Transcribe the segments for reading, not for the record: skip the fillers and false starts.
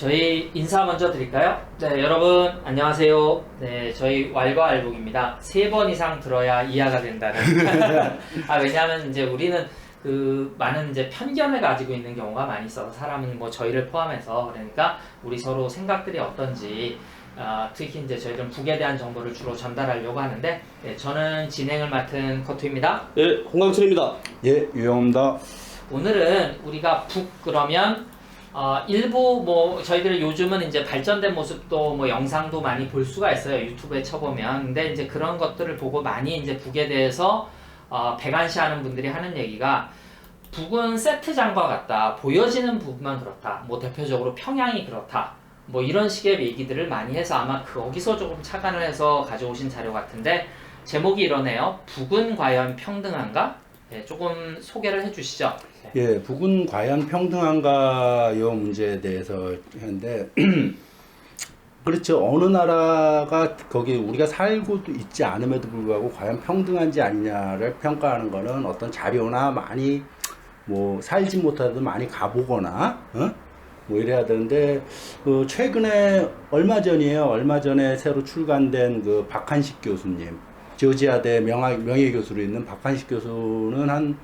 저희 인사 먼저 드릴까요? 네, 여러분 안녕하세요. 네, 저희 왈과 알북입니다. 3번 이상 들어야 이해가 된다는. 왜냐하면 이제 우리는 그 많은 이제 편견을 가지고 있는 경우가 많이 있어서 사람은 뭐 저희를 포함해서 그러니까 우리 서로 생각들이 어떤지 특히 이제 저희들은 북에 대한 정보를 주로 전달하려고 하는데 네, 저는 진행을 맡은 커투입니다. 예, 홍강철입니다. 예, 유영입니다. 오늘은 우리가 북 그러면 일부 뭐 저희들 요즘은 이제 발전된 모습도 뭐 영상도 많이 볼 수가 있어요. 유튜브에 쳐보면. 근데 이제 그런 것들을 보고 많이 이제 북에 대해서 백안시하는 분들이 하는 얘기가 북은 세트장과 같다. 보여지는 부분만 그렇다. 뭐 대표적으로 평양이 그렇다. 뭐 이런 식의 얘기들을 많이 해서 아마 거기서 조금 착안을 해서 가져오신 자료 같은데 제목이 이러네요. 북은 과연 평등한가? 네, 조금 소개를 해주시죠. 네. 예, 북은 과연 평등한가요 문제에 대해서 했는데 그렇죠. 어느 나라가 거기 우리가 살고 있지 않음에도 불구하고 과연 평등한지 아니냐를 평가하는 거는 어떤 자료나 많이 뭐 살지 못하도 많이 가보거나 뭐 이래야 되는데 그 최근에 얼마 전에 새로 출간된 그 박한식 교수님 조지아대 명예교수로 있는 박한식 교수는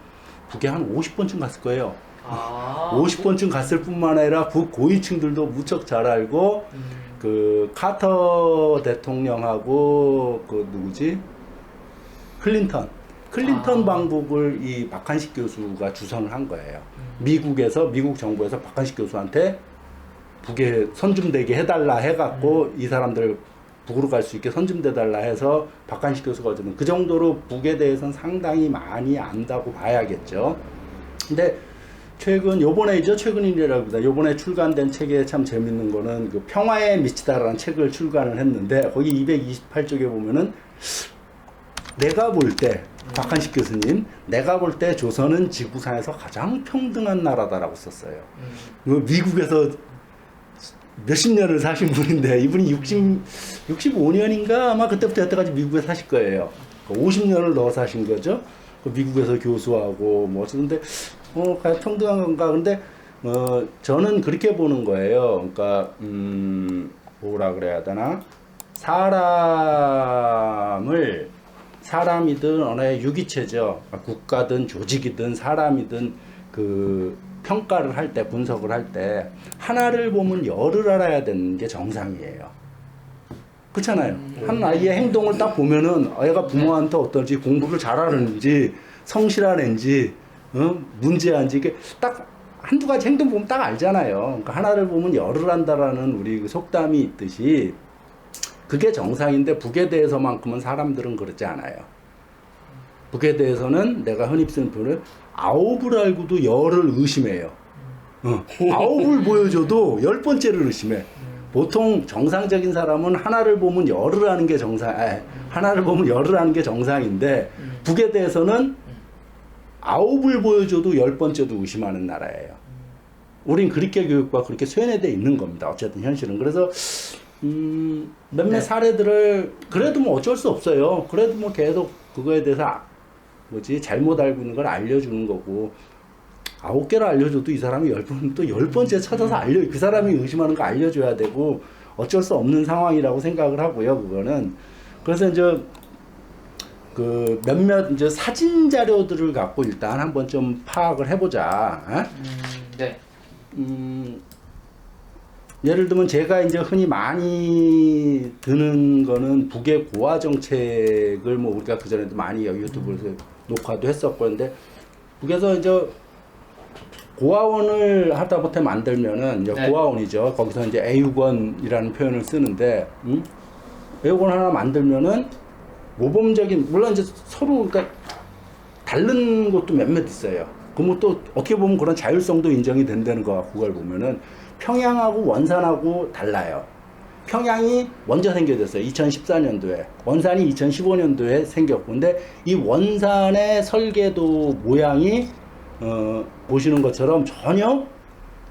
북에 한 50번쯤 갔을 거예요. 50번쯤 갔을 뿐만 아니라 북 고위층들도 무척 잘 알고 그 카터 대통령하고 그 누구지? 클린턴 방북을 이 박한식 교수가 주선을 한 거예요. 미국 정부에서 박한식 교수한테 북에 선중되게 해달라 해갖고 이 사람들 북으로 갈 수 있게 선점돼달라 해서 박한식 교수가 어쨌든 그 정도로 북에 대해서는 상당히 많이 안다고 봐야겠죠. 근데 최근이라고합니다. 요번에 출간된 책에 참 재밌는 거는 그 평화에 미치다라는 책을 출간을 했는데 거기 228쪽에 보면은 내가 볼 때 박한식 교수님 내가 볼 때 조선은 지구상에서 가장 평등한 나라다라고 썼어요. 미국에서 몇십 년을 사신 분인데 이분이 65년인가 아마 그때부터 여태까지 미국에 사실 거예요. 50년을 넣어 사신 거죠. 미국에서 교수하고 뭐 어쩌는데 과연 평등한 건가? 근데 저는 그렇게 보는 거예요. 그러니까 뭐라 그래야 되나? 사람이든 어느 유기체죠. 국가든 조직이든 사람이든 그 평가를 할 때, 분석을 할 때 하나를 보면 열을 알아야 되는 게 정상이에요. 그렇잖아요. 한 아이의 행동을 딱 보면은 애가 부모한테 어떤지, 공부를 잘하는지, 성실한지, 문제한지 이게 딱 한두 가지 행동 보면 딱 알잖아요. 그러니까 하나를 보면 열을 안다라는 우리 그 속담이 있듯이 그게 정상인데 북에 대해서만큼은 사람들은 그렇지 않아요. 북에 대해서는 내가 흔히 쓰는 표현을 아홉을 알고도 열을 의심해요. 아홉을 보여줘도 10번째를 의심해. 보통 정상적인 사람은 하나를 보면 열을 하는 게 정상인데 북에 대해서는 아홉을 보여줘도 10번째도 의심하는 나라예요. 우린 그렇게 교육과 그렇게 쇠뇌되어 있는 겁니다. 어쨌든 현실은. 그래서 몇몇 사례들을 그래도 뭐 어쩔 수 없어요. 그래도 뭐 계속 그거에 대해서 잘못 알고 있는 걸 알려주는 거고 9개를 알려줘도 이 사람이 10번째 찾아서 그 사람이 의심하는 거 알려줘야 되고 어쩔 수 없는 상황이라고 생각을 하고요. 그거는 그래서 이제 그 몇몇 이제 사진 자료들을 갖고 일단 한번 좀 파악을 해보자. 네. 예를 들면 제가 이제 흔히 많이 드는 거는 북의 고아 정책을 뭐 우리가 그 전에도 많이 유튜브에서 녹화도 했었고 근데 북에서 이제 고아원을 하다못해 만들면은 이제 고아원이죠. 거기서 이제 애육원이라는 표현을 쓰는데 애육원 하나 만들면은 모범적인 물론 이제 서로 그러니까 다른 것도 몇몇 있어요. 그럼 또 어떻게 보면 그런 자율성도 인정이 된다는 거 같고 그걸 보면은 평양하고 원산하고 달라요. 평양이 먼저 생겨졌어요. 2014년도에. 원산이 2015년도에 생겼고. 근데 이 원산의 설계도 모양이 보시는 것처럼 전혀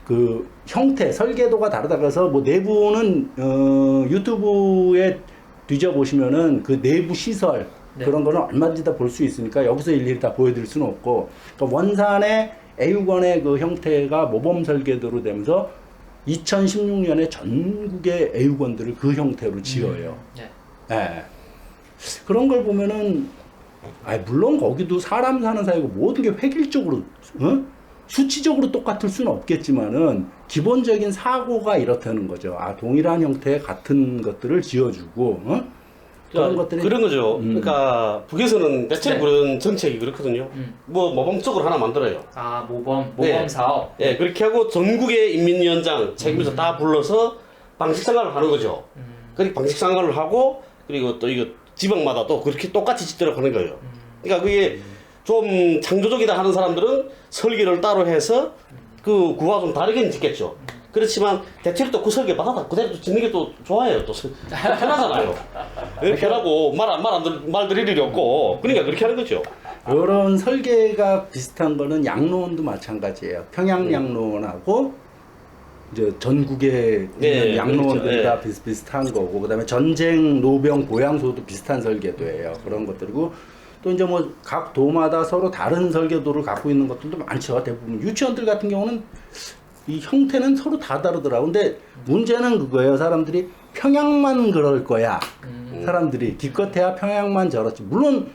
그 형태, 설계도가 다르다고 해서 뭐 내부는 유튜브에 뒤져보시면은 그 내부 시설 그런 거는 얼마든지 다 볼 수 있으니까 여기서 일일이 다 보여드릴 수는 없고 그러니까 원산의 애육원의 그 형태가 모범 설계도로 되면서 2016년에 전국의 애육원들을 그 형태로 지어요. 네. 예. 그런 걸 보면은 물론 거기도 사람 사는 사이고 모든 게 획일적으로 수치적으로 똑같을 수는 없겠지만은 기본적인 사고가 이렇다는 거죠. 동일한 형태의 같은 것들을 지어주고 그런 것들이 그런 거죠. 그러니까 북에서는 대체로 네. 그런 정책이 그렇거든요. 뭐 모범적으로 하나 만들어요. 모범 네. 사업. 예, 그렇게 하고 전국의 인민위원장 책임져서 다 불러서 방식 생활을 하는 거죠. 그렇게 방식 생활을 하고 그리고 또 이거 지방마다 또 그렇게 똑같이 짓도록 하는 거예요. 그러니까 그게 좀 창조적이다 하는 사람들은 설계를 따로 해서 그 구와 좀 다르게는 짓겠죠. 그렇지만 대체로 또 그 설계 받아다 그대로 또 짓는 게 또 좋아요. 또 편하잖아요. 편하고 말 들을 일이 없고 그러니까 그렇게 하는 거죠. 이런 설계가 비슷한 거는 양로원도 마찬가지예요. 평양 양로원하고 이제 전국의 네, 양로원들이 그렇죠. 다 비슷비슷한 거고, 그다음에 전쟁 노병 보양소도 비슷한 설계도예요. 그런 것들이고, 또 이제 뭐 각 도마다 서로 다른 설계도를 갖고 있는 것들도 많죠. 대부분 유치원들 같은 경우는 이 형태는 서로 다 다르더라고. 근데 문제는 그거예요. 사람들이 평양만 그럴 거야. 사람들이 기껏해야 평양만 저렇지. 물론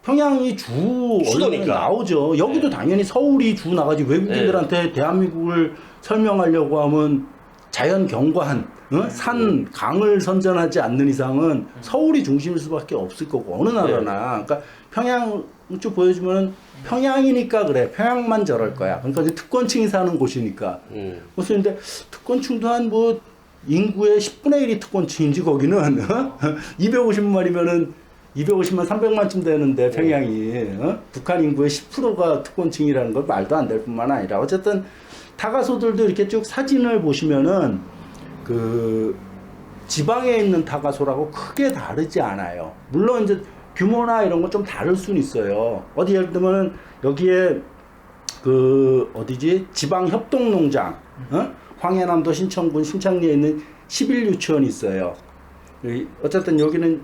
평양이 주 언론에 수도니까. 나오죠. 여기도 당연히 서울이 주 나가지. 외국인들한테 대한민국을 설명하려고 하면 자연 경관, 산, 강을 선전하지 않는 이상은 서울이 중심일 수밖에 없을 거고 어느 나라나. 그러니까 평양 쭉 보여주면 평양이니까 그래. 평양만 저럴 거야. 그러니까 이제 특권층이 사는 곳이니까. 무슨 근데 특권층도 한 뭐 인구의 10분의 1이 특권층인지 거기는 250만이면은 250만 300만쯤 되는데 평양이 북한 인구의 10%가 특권층이라는 건 말도 안 될 뿐만 아니라 어쨌든 타가소들도 이렇게 쭉 사진을 보시면은 그 지방에 있는 타가소라고 크게 다르지 않아요. 물론 이제 규모나 이런 건 좀 다를 수는 있어요. 어디 예를 들면 여기에 그 어디지 지방 협동농장, 황해남도 신천군 신창리에 있는 11유치원이 있어요. 어쨌든 여기는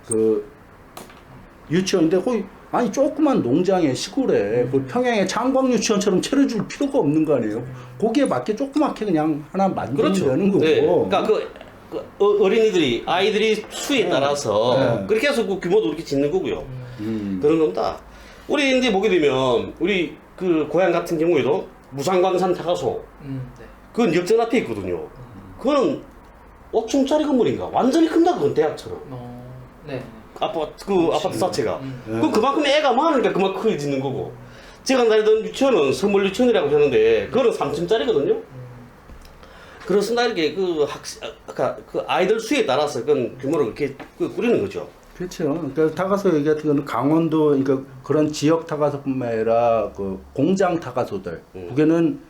그 유치원인데 거의 조그만 농장에 시골에 그 평양의 창광유치원처럼 차려줄 필요가 없는 거 아니에요. 거기에 맞게 조그맣게 그냥 하나 만들면 되는 거고. 네. 그러니까 어린이들이 아이들이 수에 따라서 그렇게 해서 그 규모도 그렇게 짓는 거고요. 그런 겁니다. 우리 이제 보게 되면 우리 그 고향 같은 경우에도 무상광산 타가소 네. 그건 역전 앞에 있거든요. 그건 5층짜리 건물인가 완전히 큰다 그건 대학처럼. 네. 아파트 자체가. 그만큼 애가 많으니까 그만큼 크게 짓는 거고. 제가 다니던 유치원은 선물 유치원이라고 하는데 그거는 3층짜리거든요. 그렇습니다. 이렇게 그 아이들 수에 따라서 그건 규모를 그렇게 꾸리는 거죠. 그렇죠. 그러니까 타가소 얘기 같은 경우는 강원도 그러니까 그런 지역 타가소뿐만 아니라 그 공장 타가소들 그게는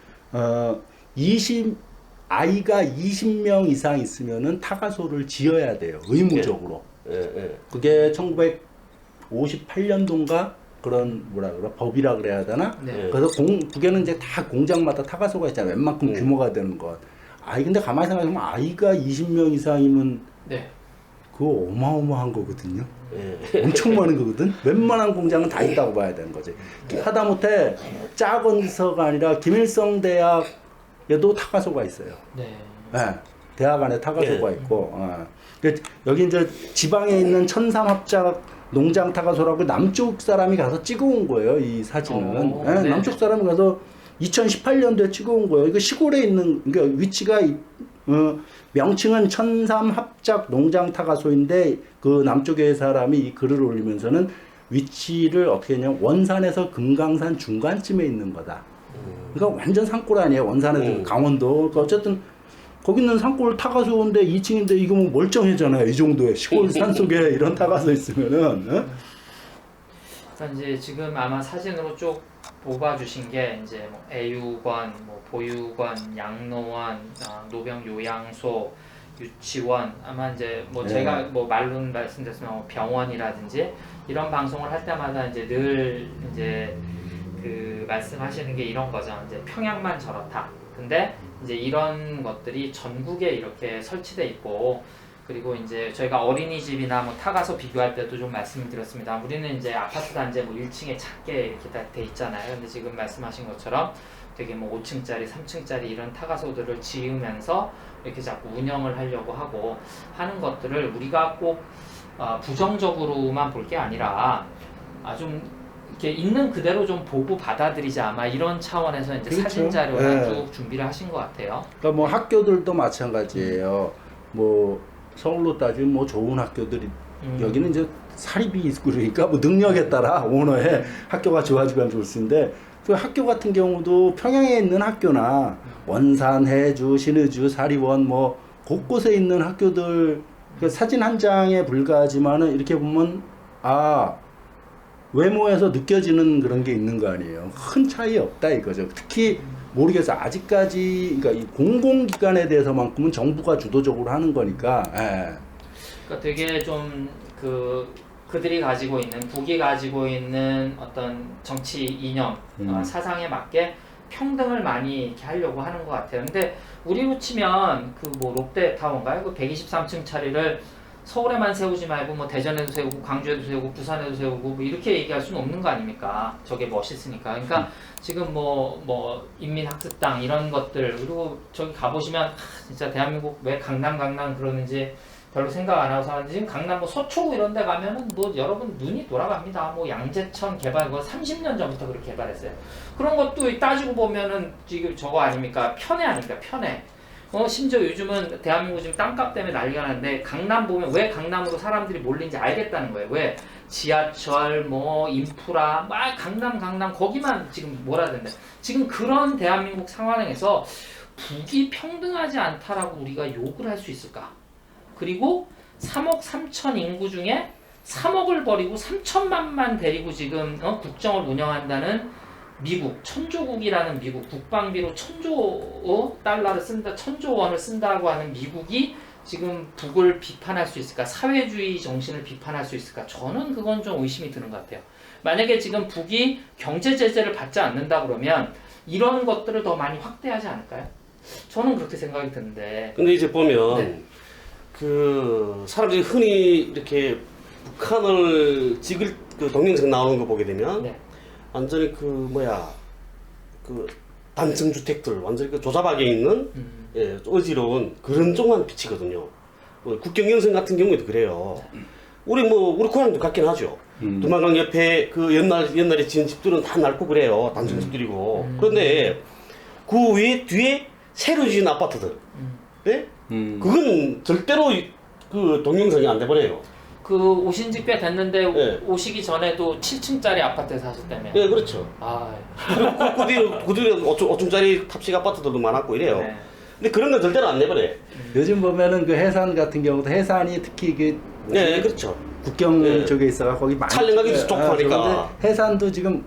20아이가 20명 이상 있으면은 타가소를 지어야 돼요. 의무적으로. 예. 그게 1958년도인가 그런 뭐라 그래 법이라 그래야 되나? 네. 그래서 그게는 이제 다 공장마다 타가소가 있잖아요. 웬만큼 규모가 되는 것. 근데 가만히 생각해보면 아이가 20명 이상이면 네. 그거 어마어마한 거거든요. 예. 엄청 많은 거거든. 웬만한 공장은 다 있다고 봐야 되는 거지. 하다못해 작은서가 아니라 김일성 대학에도 타가소가 있어요. 네. 네, 대학 안에 타가소가 있고. 여기 이제 지방에 있는 천삼합작 농장 타가소라고 남쪽 사람이 가서 찍어온 거예요. 이 사진은. 네. 남쪽 사람이 가서 2018년도에 찍어온 거예요. 이거 시골에 있는 그러니까 위치가 명칭은 천삼합작 농장 타가소인데 그 남쪽의 사람이 이 글을 올리면서는 위치를 어떻게 했냐면 원산에서 금강산 중간쯤에 있는 거다. 그러니까 완전 산골 아니에요. 원산에서 강원도. 그러니까 어쨌든 거기 있는 산골 타가소인데 2층인데 이거 뭐 멀쩡해잖아요. 이 정도의 시골 산속에 이런 타가소 있으면은. 그러니까 이제 지금 아마 사진으로 쭉 뽑아주신 게 이제 뭐 애육원, 뭐 보육원, 양로원, 노병 요양소, 유치원 아마 이제 뭐 네. 제가 뭐 말로는 말씀드렸지만 뭐 병원이라든지 이런 방송을 할 때마다 이제 늘 이제 그 말씀하시는 게 이런 거죠. 이제 평양만 저렇다. 근데 이제 이런 것들이 전국에 이렇게 설치돼 있고 그리고 이제 저희가 어린이집이나 뭐 타가서 비교할 때도 좀 말씀드렸습니다. 우리는 이제 아파트 단지 뭐 1층에 작게 이렇게 다 돼 있잖아요. 근데 지금 말씀하신 것처럼 되게 뭐 5층짜리, 3층짜리 이런 타가소들을 지으면서 이렇게 자꾸 운영을 하려고 하고 하는 것들을 우리가 꼭 부정적으로만 볼 게 아니라 좀 이렇게 있는 그대로 좀 보고 받아들이자 아마 이런 차원에서 이제 그렇죠. 사진 자료를 네. 쭉 준비를 하신 것 같아요. 그러니까 뭐 학교들도 마찬가지예요. 뭐 서울로 따지면 뭐 좋은 학교들이 여기는 이제 사립이 있고 그러니까 뭐 능력에 따라 오너의 학교가 좋아지고 안 좋을 수 있는데 그 학교 같은 경우도 평양에 있는 학교나 원산, 해주, 신의주, 사리원 뭐 곳곳에 있는 학교들 그 사진 한 장에 불과하지만은 이렇게 보면 외모에서 느껴지는 그런 게 있는 거 아니에요. 큰 차이 없다 이거죠. 특히 모르겠어. 아직까지 그러니까 이 공공기관에 대해서만큼은 정부가 주도적으로 하는 거니까. 예. 그러니까 되게 좀 그들이 가지고 있는 북이 가지고 있는 어떤 정치 이념 사상에 맞게 평등을 많이 이렇게 하려고 하는 것 같아요. 근데 우리로 치면 그 뭐 롯데타워인가요? 그 123층 차리를 서울에만 세우지 말고 뭐 대전에도 세우고 광주에도 세우고 부산에도 세우고 뭐 이렇게 얘기할 수는 없는 거 아닙니까? 저게 멋있으니까. 그러니까 지금 뭐 인민학습당 이런 것들 그리고 저기 가보시면 진짜 대한민국 왜 강남 그러는지 별로 생각 안 하고 사는데 지금 강남 뭐 서초구 이런 데 가면은 뭐 여러분 눈이 돌아갑니다. 뭐 양재천 개발 그거 30년 전부터 그렇게 개발했어요. 그런 것도 따지고 보면은 지금 저거 아닙니까? 편해 아닙니까? 편해. 심지어 요즘은 대한민국 지금 땅값 때문에 난리가 나는데 강남 보면 왜 강남으로 사람들이 몰린지 알겠다는 거예요. 왜? 지하철, 뭐 인프라, 막 강남 거기만 지금 몰아든다. 지금 그런 대한민국 상황에서 북이 평등하지 않다라고 우리가 욕을 할 수 있을까? 그리고 3억 3천 인구 중에 3억을 버리고 3천만만 데리고 지금 국정을 운영한다는 미국, 천조국이라는 미국, 국방비로 1,000조 달러를 쓴다, 1,000조 원을 쓴다고 하는 미국이 지금 북을 비판할 수 있을까? 사회주의 정신을 비판할 수 있을까? 저는 그건 좀 의심이 드는 것 같아요. 만약에 지금 북이 경제 제재를 받지 않는다 그러면 이런 것들을 더 많이 확대하지 않을까요? 저는 그렇게 생각이 드는데. 근데 이제 보면 네. 그 사람들이 흔히 이렇게 북한을 찍을 그 동영상 나오는 거 보게 되면 네. 완전히 그 단층 주택들 완전히 그 조잡하게 있는 어지러운 그런 쪽만 비치거든요. 국경연성 같은 경우에도 그래요. 우리 고향도 같긴 하죠. 두만강 옆에 그 옛날에 지은 집들은 다 낡고 그래요. 단층 집들이고. 그런데 그 뒤에 새로 지은 아파트들, 네? 그건 절대로 그 동영상이 안 돼버려요. 그 오신 지 꽤 됐는데 네. 오시기 전에도 7층짜리 아파트에 사셨다며. 네, 그렇죠. 그 뒤에 5층짜리 탑식 아파트들도 많았고 이래요. 네. 근데 그런 건 절대로 안 내버려요. 요즘 보면은 그 해산 같은 경우도 해산이 특히 그 네, 그렇죠. 국경 네. 쪽에 있어가 거기 많이 촬영하기도 좋고 하니까. 그런데 해산도 지금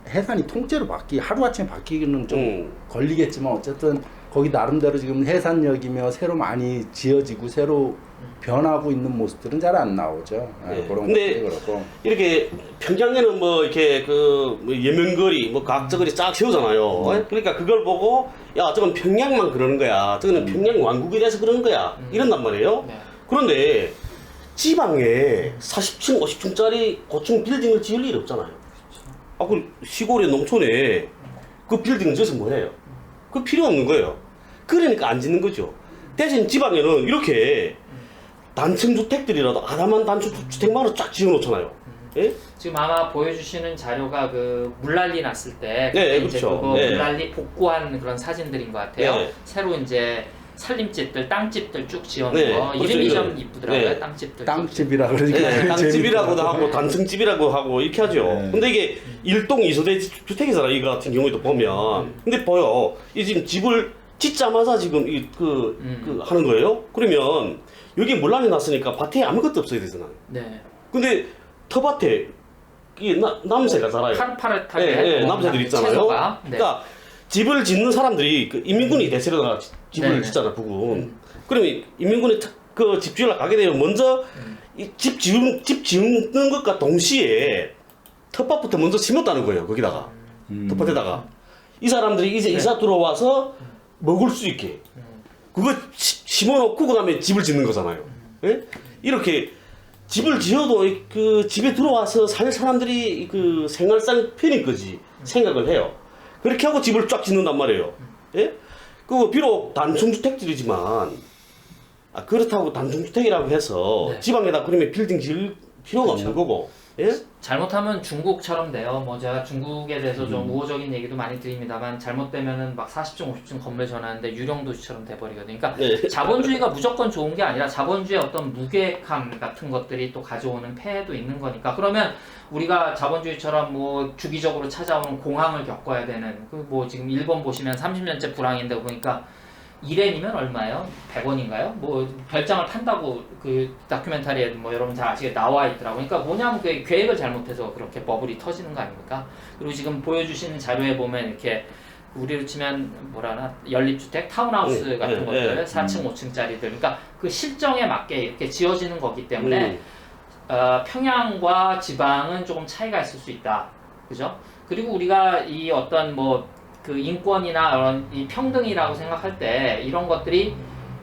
해산이 통째로 하루아침에 바뀌기는 좀 걸리겠지만 어쨌든 거기 나름대로 지금 해산역이며 새로 많이 지어지고 새로 변하고 있는 모습들은 잘 안 나오죠. 네. 그런 근데 것들이 그렇고. 이렇게 평양에는 뭐 이렇게 예명거리, 각저거리 쫙 세우잖아요. 그러니까 그걸 보고 야 저건 평양만 그러는 거야. 저거는 평양 왕국에 대해서 그러는 거야. 이런단 말이에요. 네. 그런데 지방에 40층, 50층짜리 고층 빌딩을 지을 일이 없잖아요. 그 시골의 농촌에 그 빌딩을 지어서 뭐 해요? 그 필요 없는 거예요. 그러니까 안 짓는 거죠. 대신 지방에는 이렇게 단층 주택들이라도 아담한 단층 주택만으로 쫙 지어놓잖아요. 예? 지금 아마 보여주시는 자료가 그 물난리 났을 때 네, 그때 이제 그렇죠. 그거 네. 물난리 복구한 그런 사진들인 것 같아요. 네. 새로 이제 살림집들, 땅집들 쭉 지어놓은 네, 거 그렇죠. 이름이 이거. 좀 이쁘더라고요. 네. 땅집들. 땅집이라 그러니까 네, 땅집이라고도 재밌다. 하고 단층집이라고 하고 이렇게 하죠. 네. 근데 이게 일동 2소대 주택이잖아. 이 같은 경우에도 보면. 근데 보여. 이 지금 집을 짓자마자 지금 하는 거예요. 그러면 여기 물난리 났으니까 밭에 아무것도 없어야 되잖아요. 네. 근데 텃밭에 이 남새가 살아요. 파릇파릇하게. 네, 남새들 있잖아요. 채소가. 네. 그러니까 집을 짓는 사람들이 그 인민군이 대체로다가 집을 네네. 짓잖아, 북은. 그러면 인민군이 그 집 지으러 가게 되면 먼저 이 집 지우는 것과 동시에 텃밭부터 먼저 심었다는 거예요, 거기다가. 텃밭에다가. 이 사람들이 이제 네. 이사 들어와서 먹을 수 있게. 그거 심어놓고 그 다음에 집을 짓는 거잖아요. 예? 이렇게 집을 지어도 그 집에 들어와서 살 사람들이 그 생활상 편인 거지 생각을 해요. 그렇게 하고 집을 쫙 짓는단 말이에요. 예? 그 비록 단층주택들이지만 그렇다고 단층주택이라고 해서 네. 지방에다 그러면 빌딩 지을 필요가 없는 거고. 예? 잘못하면 중국처럼 돼요. 뭐 제가 중국에 대해서 좀 우호적인 얘기도 많이 드립니다만 잘못되면은 막 40층, 50층 건물 전하는데 유령 도시처럼 돼버리거든요. 그러니까 네. 자본주의가 무조건 좋은 게 아니라 자본주의의 어떤 무계획함 같은 것들이 또 가져오는 폐해도 있는 거니까. 그러면 우리가 자본주의처럼 뭐 주기적으로 찾아오는 공황을 겪어야 되는 그 뭐 지금 일본 보시면 30년째 불황인데 보니까 1엔이면 얼마예요? 100원인가요? 뭐 별장을 판다고 그 다큐멘터리에 뭐 여러분 다 아시게 나와 있더라고요. 그러니까 뭐냐면 그 계획을 잘못해서 그렇게 버블이 터지는 거 아닙니까? 그리고 지금 보여주시는 자료에 보면 이렇게 우리로 치면 뭐라나 연립주택, 타운하우스 같은 것들 4층, 5층짜리들 그러니까 그 실정에 맞게 이렇게 지어지는 거기 때문에 평양과 지방은 조금 차이가 있을 수 있다. 그죠? 그리고 우리가 이 어떤 뭐 그 인권이나 이런 이 평등이라고 생각할 때 이런 것들이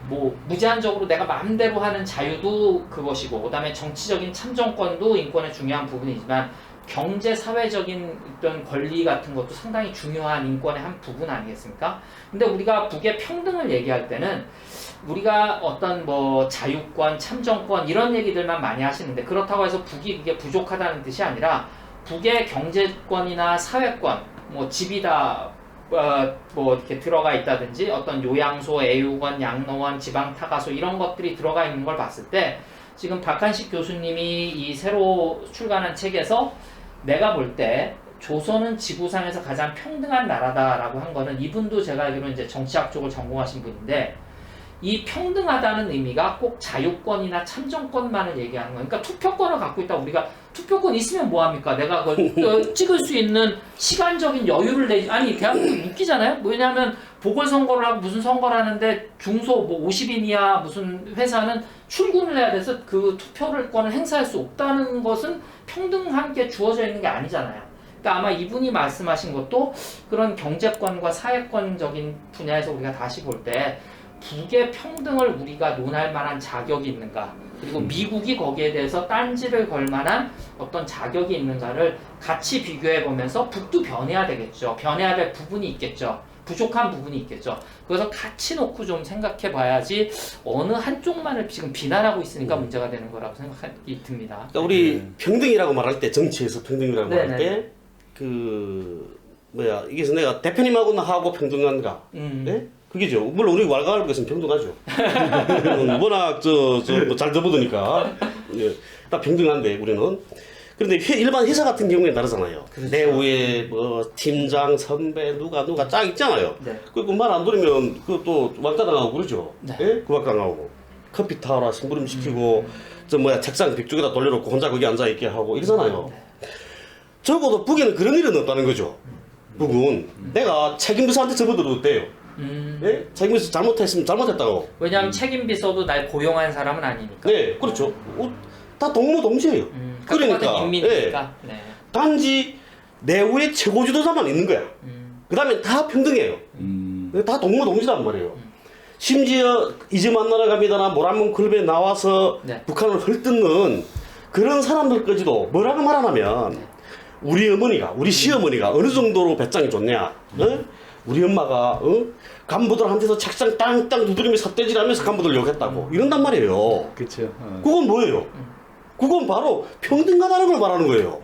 뭐 무제한적으로 내가 마음대로 하는 자유도 그것이고 그다음에 정치적인 참정권도 인권의 중요한 부분이지만 경제 사회적인 어떤 권리 같은 것도 상당히 중요한 인권의 한 부분 아니겠습니까? 근데 우리가 북의 평등을 얘기할 때는 우리가 어떤 뭐 자유권, 참정권 이런 얘기들만 많이 하시는데 그렇다고 해서 북이 그게 부족하다는 뜻이 아니라 북의 경제권이나 사회권, 뭐 집이다 뭐 이렇게 들어가 있다든지 어떤 요양소, 애육원, 양로원, 지방타가소 이런 것들이 들어가 있는 걸 봤을 때 지금 박한식 교수님이 이 새로 출간한 책에서 내가 볼 때 조선은 지구상에서 가장 평등한 나라다라고 한 거는 이분도 제가 알기로 이제 정치학 쪽을 전공하신 분인데 이 평등하다는 의미가 꼭 자유권이나 참정권만을 얘기하는 거예요. 그러니까 투표권을 갖고 있다. 우리가 투표권 있으면 뭐합니까? 내가 그걸 찍을 수 있는 시간적인 여유를 내지. 아니 대한민국 웃기잖아요. 왜냐하면 보궐선거를 하고 무슨 선거를 하는데 중소 뭐 50인 이하 무슨 회사는 출근을 해야 돼서 그 투표권을 행사할 수 없다는 것은 평등한 게 주어져 있는 게 아니잖아요. 그러니까 아마 이분이 말씀하신 것도 그런 경제권과 사회권적인 분야에서 우리가 다시 볼 때 북의 평등을 우리가 논할 만한 자격이 있는가 그리고 미국이 거기에 대해서 딴지를 걸 만한 어떤 자격이 있는가를 같이 비교해 보면서 북도 변해야 되겠죠. 변해야 될 부분이 있겠죠. 부족한 부분이 있겠죠. 그래서 같이 놓고 좀 생각해 봐야지 어느 한쪽만을 지금 비난하고 있으니까 문제가 되는 거라고 생각이 듭니다. 그러니까 우리 평등이라고 말할 때 정치에서 평등이라고 말할 때 그 뭐야 이게 내가 대표님하고는 하고 평등한가? 네? 그게죠. 물론 우리 왈가왈부에서는 평등하죠. 워낙 잘 접어드니까 예, 다 평등한데 우리는. 그런데 일반 회사 같은 경우에 다르잖아요. 그렇죠. 내 위에 뭐 팀장, 선배 누가 쫙 있잖아요. 네. 그리고 말 안 들으면 그또 왕따당하고 그러죠. 네. 예? 구박당하고 커피 타라 심부름 시키고 책상 벽쪽에다 돌려놓고 혼자 거기 앉아 있게 하고 이러잖아요. 적어도 북에는 그런 일은 없다는 거죠. 북은 내가 책임비서한테 접어들어도 돼요. 예? 책임비서 잘못했으면 잘못했다고. 왜냐하면 책임비서도 날 고용한 사람은 아니니까. 네, 그렇죠. 다 동무동지예요. 그러니까 인민이니까. 예. 네. 단지 내부의 최고 지도자만 있는 거야. 그 다음에 다 평등해요. 다 동무동지란 말이에요. 심지어 이제 만나러 갑니다나 모란문 클럽에 나와서 네. 북한을 헐뜯는 그런 사람들까지도 뭐라고 말하냐면 우리 어머니가 우리 시어머니가 어느 정도로 배짱이 좋냐 어? 우리 엄마가 간부들한테서 책상 땅땅 두드리며 삿대질하면서 간부들 욕했다고 이런단 말이에요. 그렇죠. 그건 뭐예요? 그건 바로 평등하다는 걸 말하는 거예요.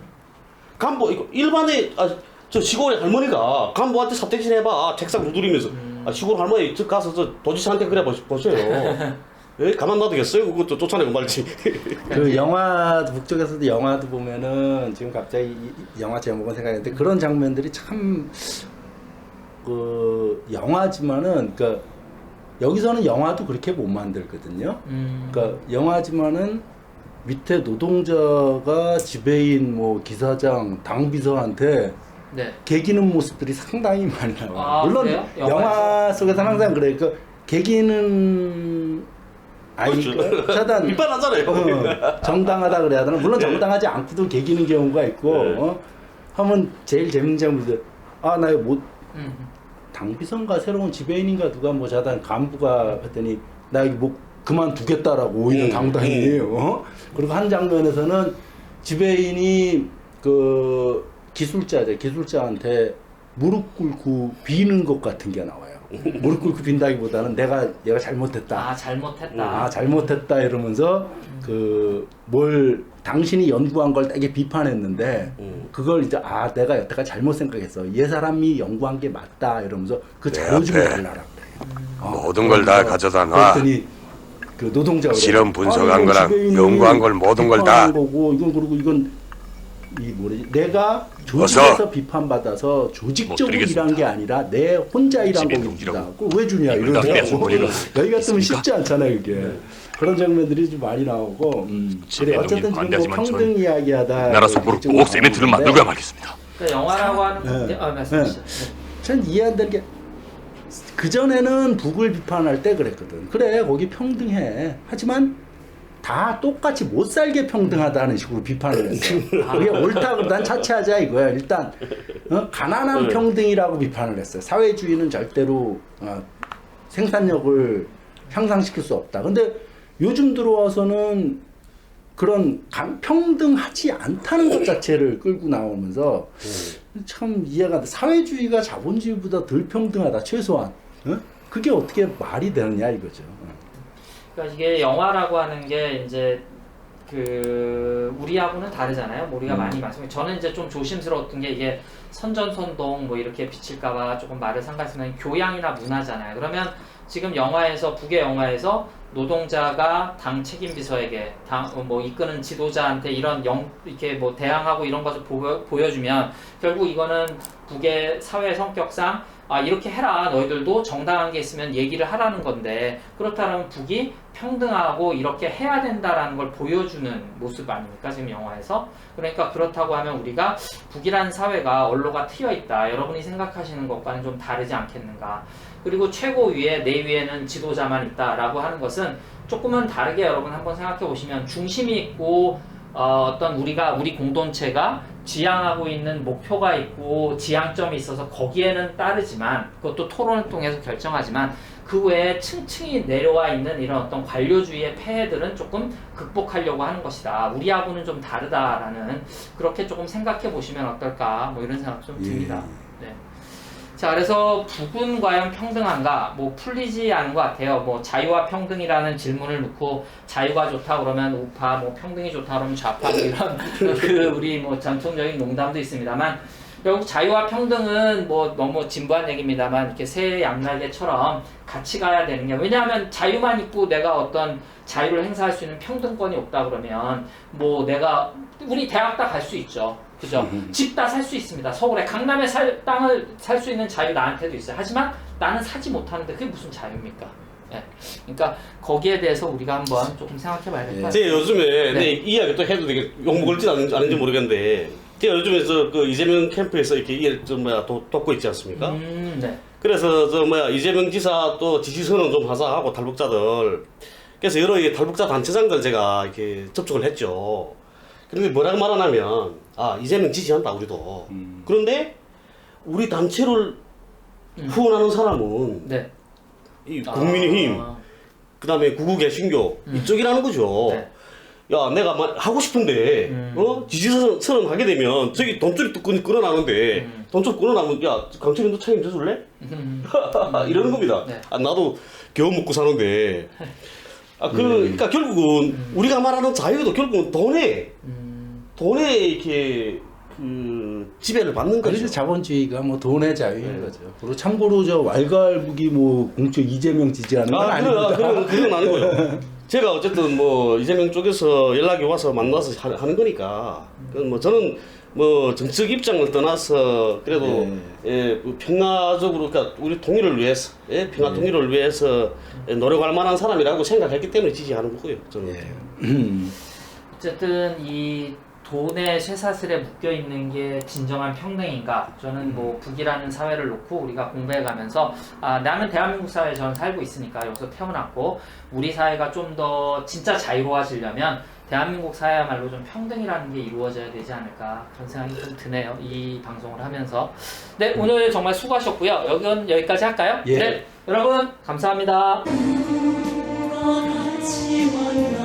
간부 이거 일반의 저 시골의 할머니가 간부한테 삿대질 해봐 책상 두드리면서 시골 할머니 저 가서 저 도지사한테 그래 보세요. 예? 가만 놔두겠어요? 그것도 쫓아내고 말지. 그 영화 북쪽에서도 영화도 보면은 지금 갑자기 이 영화 제목은 생각했는데 그런 장면들이 참 그 영화지만은 그러니까 여기서는 영화도 그렇게 못 만들거든요. 그러니까 영화지만은 밑에 노동자가 지배인 뭐 기사장 당비서한테 네. 개기는 모습들이 상당히 많이 나와요. 아, 물론 그래요? 영화 속에서는 항상 그래요. 그 개기는 그렇죠. 차단 윗발하잖아요. 정당하다 그래야 되나? 물론 정당하지 않고도 개기는 경우가 있고 네. 하면 제일 재밌는 장면이 나 이거 못 당비선가 새로운 지배인인가 누가 뭐 자단 간부가 했더니 나 여기 목 그만두겠다라고 오히려 당당히 그리고 한 장면에서는 지배인이 그 기술자한테 무릎 꿇고 비는 것 같은 게 나와요. 무릎 꿇고 빈다기보다는 얘가 잘못했다. 잘못했다 이러면서 당신이 연구한 걸 되게 비판했는데 그걸 이제 내가 여태까지 잘못 생각했어. 얘 사람이 연구한 게 맞다 이러면서 그 자료 좀 달라라. 모든 걸 다 가져다 놔. 그랬더니 그 노동자가 실험 분석한 거랑 연구한 걸 모든 걸 다. 거고 이건 내가 조직에서 비판받아서 조직적으로 일한 게 아니라 내 혼자 일한 겁니다. 왜 주냐 이러더라고. 여기 같으면 쉽지 않잖아요 이게. 그런 장면들이 좀 많이 나오고 그래 어쨌든 지금 뭐 평등 이야기하다 나라 속으로 꼭 세멘트를 만들고야 말겠습니다. 그러니까 영화라고 하는 건 말씀하시죠. 전 이해 안 되는 게 그전에는 북을 비판할 때 그랬거든. 그래 거기 평등해. 하지만 다 똑같이 못 살게 평등하다는 식으로 비판을 했어. 그게 옳다고 난 차치하자 이거야. 일단 가난한 평등이라고 비판을 했어요. 사회주의는 절대로 생산력을 향상시킬 수 없다. 근데 요즘 들어와서는 그런 평등하지 않다는 것 자체를 끌고 나오면서 참 이해가 돼. 사회주의가 자본주의보다 덜 평등하다 최소한. 그게 어떻게 말이 되느냐 이거죠. 그러니까 이게 영화라고 하는 게 이제 우리하고는 다르잖아요. 우리가 많이 말씀해. 저는 이제 좀 조심스러웠던 게 이게 선전선동 뭐 이렇게 비칠까봐 조금 말을 삼갔으면 교양이나 문화잖아요. 그러면 지금 북의 영화에서 노동자가 당 책임 비서에게 이끄는 지도자한테 이렇게 대항하고 이런 것을 보여주면 결국 이거는 북의 사회 성격상 이렇게 해라 너희들도 정당한 게 있으면 얘기를 하라는 건데 그렇다면 북이 평등하고 이렇게 해야 된다라는 걸 보여주는 모습 아닙니까 지금 영화에서. 그러니까 그렇다고 하면 우리가 북이라는 사회가 언로가 트여 있다 여러분이 생각하시는 것과는 좀 다르지 않겠는가. 그리고 최고 위에 내 위에는 지도자만 있다라고 하는 것은 조금은 다르게 여러분 한번 생각해 보시면 중심이 있고 우리 공동체가 지향하고 있는 목표가 있고 지향점이 있어서 거기에는 따르지만 그것도 토론을 통해서 결정하지만 그 외에 층층이 내려와 있는 이런 어떤 관료주의의 폐해들은 조금 극복하려고 하는 것이다. 우리하고는 좀 다르다라는 그렇게 조금 생각해 보시면 어떨까 뭐 이런 생각 좀 듭니다. 네. 자, 그래서 북은 과연 평등한가? 풀리지 않은 것 같아요. 자유와 평등이라는 질문을 놓고 자유가 좋다 그러면 우파, 평등이 좋다 그러면 좌파 이런 우리 전통적인 농담도 있습니다만 결국 자유와 평등은 너무 진부한 얘기입니다만 이렇게 새 양날개처럼 같이 가야 되는 게 왜냐하면 자유만 있고 내가 어떤 자유를 행사할 수 있는 평등권이 없다 그러면 우리 대학 다 갈 수 있죠. 그죠? 집 다 살 수 있습니다. 서울에 강남에 땅을 살 수 있는 자유 나한테도 있어요. 하지만 나는 사지 못하는데 그게 무슨 자유입니까? 네. 그러니까 거기에 대해서 우리가 한번 조금 생각해 봐야 될 것 같아요. 제가 요즘에 이 이야기 또 해도 되게 욕먹을지 않은지 모르겠는데 제가 요즘에 이재명 캠프에서 이렇게 돕고 있지 않습니까? 네. 그래서 이재명 지사 또 지지선언 좀 하자 하고 탈북자들 그래서 여러 탈북자 단체장들 제가 이렇게 접촉을 했죠. 그런데 뭐라고 말하냐면 이재명 지지한다 우리도. 그런데 우리 단체를 후원하는 사람은 이 국민의힘 그다음에 구구개신교 이쪽이라는 거죠. 네. 야 내가 하고 싶은데 지지선언 하게 되면 저기 돈줄이 또 끊어나는데 돈줄 끊어나면 야 강철이 너 책임 져줄래? 이러는 겁니다. 네. 나도 겨우 먹고 사는데 그러니까 결국은 우리가 말하는 자유도 결국은 돈에 이렇게 지배를 받는 거죠. 그래서 자본주의가 돈의 자유인 거죠. 그리고 참고로 왈가왈부기 공적 이재명 지지하는 건 아닙니다. 그건 아니고요. 제가 어쨌든 이재명 쪽에서 연락이 와서 만나서 하는 거니까. 저는 정책 입장을 떠나서 그래도 평화적으로 그러니까 우리 통일을 위해서 평화 통일을 위해서 노력할 만한 사람이라고 생각했기 때문에 지지하는 거고요. 저는. 어쨌든 이 돈의 쇠사슬에 묶여 있는 게 진정한 평등인가? 저는 북이라는 사회를 놓고 우리가 공부해가면서 나는 대한민국 사회에 저는 살고 있으니까 여기서 태어났고 우리 사회가 좀 더 진짜 자유로워지려면 대한민국 사회야말로 좀 평등이라는 게 이루어져야 되지 않을까 그런 생각이 좀 드네요. 이 방송을 하면서. 네, 오늘 정말 수고하셨고요. 여기까지 할까요? 예. 네, 여러분 감사합니다. 같이 만나